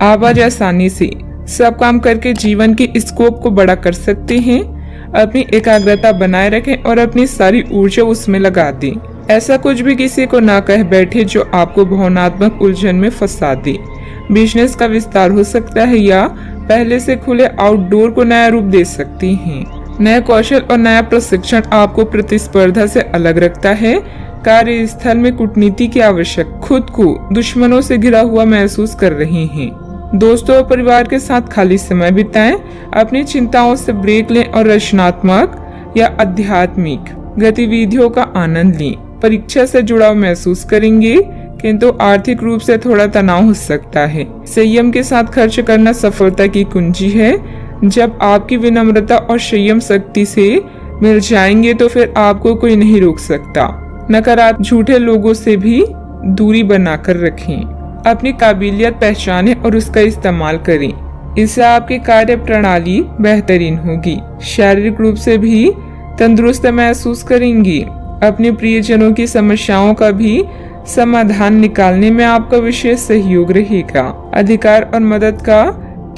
आप आज आसानी से सब काम करके जीवन के स्कोप को बड़ा कर सकते हैं। अपनी एकाग्रता बनाए रखें और अपनी सारी ऊर्जा उसमें लगा दें। ऐसा कुछ भी किसी को ना कह बैठे जो आपको भावनात्मक उलझन में फंसा दे। बिजनेस का विस्तार हो सकता है या पहले से खुले आउटडोर को नया रूप दे सकती हैं। नया कौशल और नया प्रशिक्षण आपको प्रतिस्पर्धा से अलग रखता है। कार्यस्थल में कूटनीति की आवश्यक, खुद को दुश्मनों से घिरा हुआ महसूस कर रहे हैं। दोस्तों और परिवार के साथ खाली समय बिताएं। अपनी चिंताओं से ब्रेक लें और रचनात्मक या आध्यात्मिक गतिविधियों का आनंद लें। परीक्षा से जुड़ाव महसूस करेंगे, किंतु आर्थिक रूप से थोड़ा तनाव हो सकता है। संयम के साथ खर्च करना सफलता की कुंजी है। जब आपकी विनम्रता और संयम शक्ति से मिल जाएंगे तो फिर आपको कोई नहीं रोक सकता। नकारात्मक झूठे लोगों से भी दूरी बनाकर रखें। अपनी काबिलियत पहचानें और उसका इस्तेमाल करें। इससे आपकी कार्य प्रणाली बेहतरीन होगी। शारीरिक रूप से भी तंदुरुस्त महसूस करेंगी। अपने प्रियजनों की समस्याओं का भी समाधान निकालने में आपका विशेष सहयोग रहेगा। अधिकार और मदद का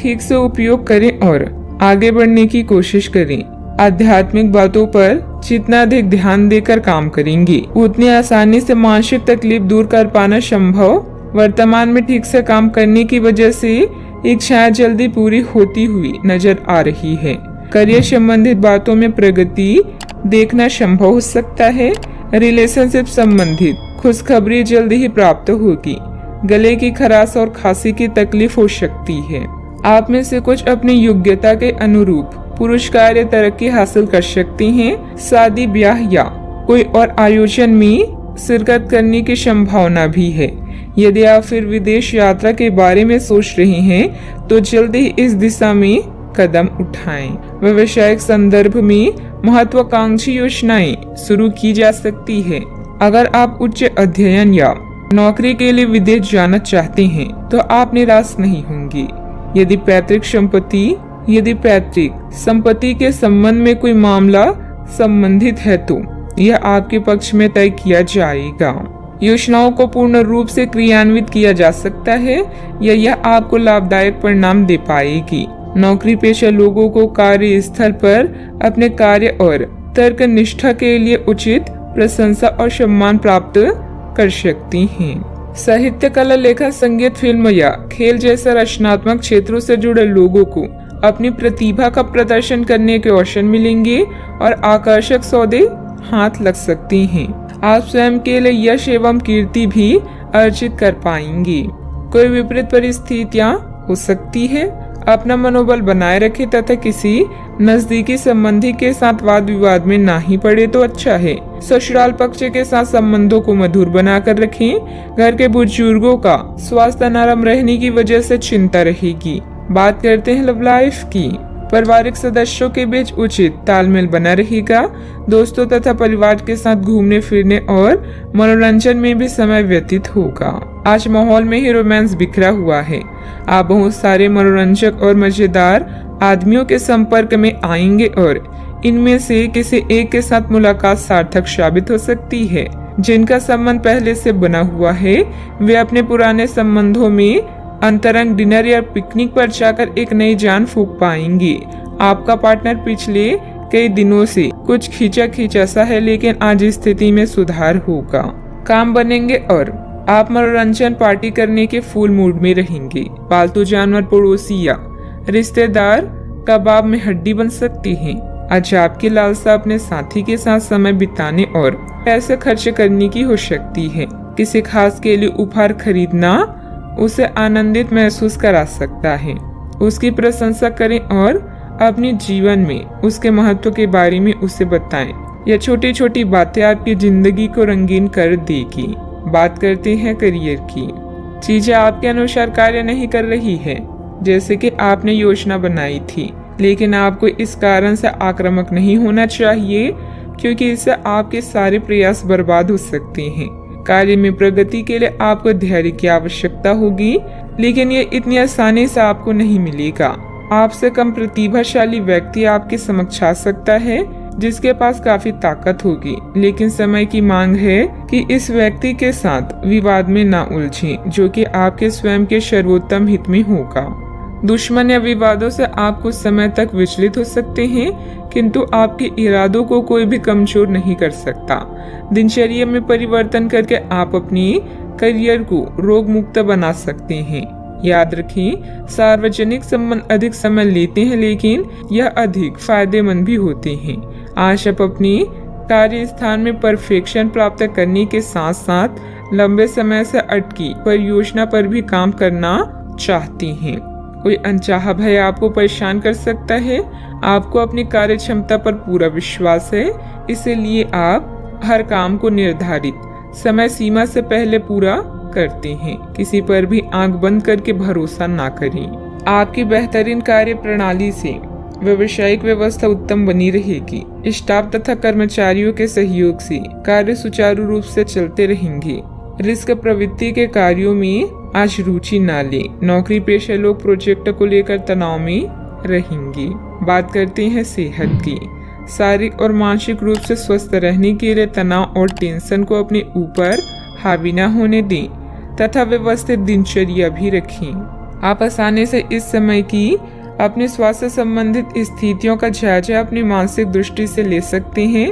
ठीक से उपयोग करें और आगे बढ़ने की कोशिश करें। आध्यात्मिक बातों पर जितना अधिक ध्यान देकर काम करेंगे, उतनी आसानी से मानसिक तकलीफ दूर कर पाना संभव। वर्तमान में ठीक से काम करने की वजह से इच्छाएं जल्दी पूरी होती हुई नजर आ रही है। करियर संबंधित बातों में प्रगति देखना संभव हो सकता है। रिलेशनशिप संबंधित खुशखबरी जल्दी ही प्राप्त होगी। गले की खराश और खांसी की तकलीफ हो सकती है। आप में से कुछ अपनी योग्यता के अनुरूप पुरस्कार या तरक्की हासिल कर सकते हैं। शादी, ब्याह या कोई और आयोजन में शिरकत करने की संभावना भी है। यदि आप फिर विदेश यात्रा के बारे में सोच रहे हैं तो जल्दी ही इस दिशा में कदम उठाएं। व्यावसायिक संदर्भ में महत्वाकांक्षी योजनाएं शुरू की जा सकती है। अगर आप उच्च अध्ययन या नौकरी के लिए विदेश जाना चाहते हैं तो आप निराश नहीं होंगे। यदि पैतृक संपत्ति के संबंध में कोई मामला संबंधित है तो यह आपके पक्ष में तय किया जाएगा। योजनाओं को पूर्ण रूप से क्रियान्वित किया जा सकता है या यह आपको लाभदायक परिणाम दे पाएगी। नौकरी पेशा लोगों को कार्यस्थल पर अपने कार्य और तर्क निष्ठा के लिए उचित प्रशंसा और सम्मान प्राप्त कर सकती हैं। साहित्य, कला, लेखन, संगीत, फिल्म या खेल जैसे रचनात्मक क्षेत्रों से जुड़े लोगों को अपनी प्रतिभा का प्रदर्शन करने के अवसर मिलेंगे और आकर्षक सौदे हाथ लग सकती हैं। आप स्वयं के लिए यश एवं कीर्ति भी अर्जित कर पाएंगे। कोई विपरीत परिस्थितियां हो सकती है। अपना मनोबल बनाए रखें तथा किसी नजदीकी संबंधी के साथ वाद विवाद में ना ही पड़े तो अच्छा है। ससुराल पक्ष के साथ संबंधों को मधुर बनाकर रखें। घर के बुजुर्गों का स्वास्थ्य नरम रहने की वजह से चिंता रहेगी। बात करते हैं लव लाइफ की। पारिवारिक सदस्यों के बीच उचित तालमेल बना रहेगा। दोस्तों तथा परिवार के साथ घूमने फिरने और मनोरंजन में भी समय व्यतीत होगा। आज माहौल में ही रोमांस बिखरा हुआ है। आप बहुत सारे मनोरंजक और मजेदार आदमियों के संपर्क में आएंगे और इनमें से किसी एक के साथ मुलाकात सार्थक साबित हो सकती है। जिनका संबंध पहले से बना हुआ है वे अपने पुराने संबंधों में अंतरंग डिनर या पिकनिक पर जाकर एक नई जान फूंक पाएंगे। आपका पार्टनर पिछले कई दिनों से कुछ खींचा सा है, लेकिन आज स्थिति में सुधार होगा। काम बनेंगे और आप मनोरंजन पार्टी करने के फुल मूड में रहेंगे। पालतू जानवर, पड़ोसी या रिश्तेदार कबाब में हड्डी बन सकती हैं। आज आपकी लालसा अपने साथी के साथ समय बिताने और पैसे खर्च करने की हो सकती है। किसी खास के लिए उपहार खरीदना उसे आनंदित महसूस करा सकता है। उसकी प्रशंसा करें और अपने जीवन में उसके महत्व के बारे में उसे बताएं। यह छोटी छोटी बातें आपकी जिंदगी को रंगीन कर देगी। बात करते हैं करियर की। चीजें आपके अनुसार कार्य नहीं कर रही है जैसे कि आपने योजना बनाई थी, लेकिन आपको इस कारण से आक्रामक नहीं होना चाहिए क्योंकि इससे आपके सारे प्रयास बर्बाद हो सकते हैं। कार्य में प्रगति के लिए आपको धैर्य की आवश्यकता होगी, लेकिन ये इतनी आसानी से आपको नहीं मिलेगा। आपसे कम प्रतिभाशाली व्यक्ति आपके समक्ष आ सकता है जिसके पास काफी ताकत होगी, लेकिन समय की मांग है कि इस व्यक्ति के साथ विवाद में ना उलझें, जो कि आपके स्वयं के सर्वोत्तम हित में होगा। दुश्मन या विवादों से आप कुछ समय तक विचलित हो सकते हैं, किंतु आपके इरादों को कोई भी कमजोर नहीं कर सकता। दिनचर्या में परिवर्तन करके आप अपनी करियर को रोग मुक्त बना सकते हैं। याद रखें, सार्वजनिक संबंध अधिक समय लेते हैं, लेकिन यह अधिक फायदेमंद भी होते हैं। आज आप अपनी कार्य स्थान में परफेक्शन प्राप्त करने के साथ साथ लंबे समय से अटकी परियोजना पर भी काम करना चाहती हैं। कोई अनचाहा भय आपको परेशान कर सकता है। आपको अपनी कार्य क्षमता पर पूरा विश्वास है, इसलिए आप हर काम को निर्धारित समय सीमा से पहले पूरा करते हैं। किसी पर भी आंख बंद करके भरोसा ना करें। आपकी बेहतरीन कार्य प्रणाली से व्यावसायिक व्यवस्था उत्तम बनी रहेगी। स्टाफ तथा कर्मचारियों के सहयोग से कार्य सुचारू रूप से चलते रहेंगे। रिस्क प्रवृत्ति के कार्यों में आज रुचि ना ले। नौकरी पेशा लोग प्रोजेक्ट को लेकर तनाव में रहेंगे। बात करते हैं सेहत की। शारीरिक और मानसिक रूप से स्वस्थ रहने के लिए तनाव और टेंशन को अपने ऊपर हावी न होने दें तथा व्यवस्थित दिनचर्या भी रखें। आप आसानी से इस समय की अपने स्वास्थ्य संबंधित स्थितियों का जायजा अपनी मानसिक दृष्टि से ले सकते हैं।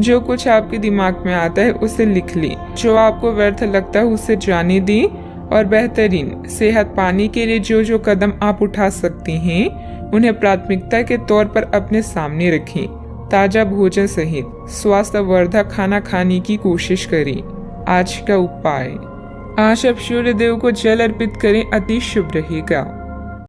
जो कुछ आपके दिमाग में आता है उसे लिख लें। जो आपको व्यर्थ लगता है उसे जाने दें और बेहतरीन सेहत पाने के लिए जो जो कदम आप उठा सकते हैं उन्हें प्राथमिकता के तौर पर अपने सामने रखें। ताजा भोजन सहित स्वास्थ्यवर्धक खाना खाने की कोशिश करें। आज का उपाय, आज आप सूर्य देव को जल अर्पित करें, अति शुभ रहेगा।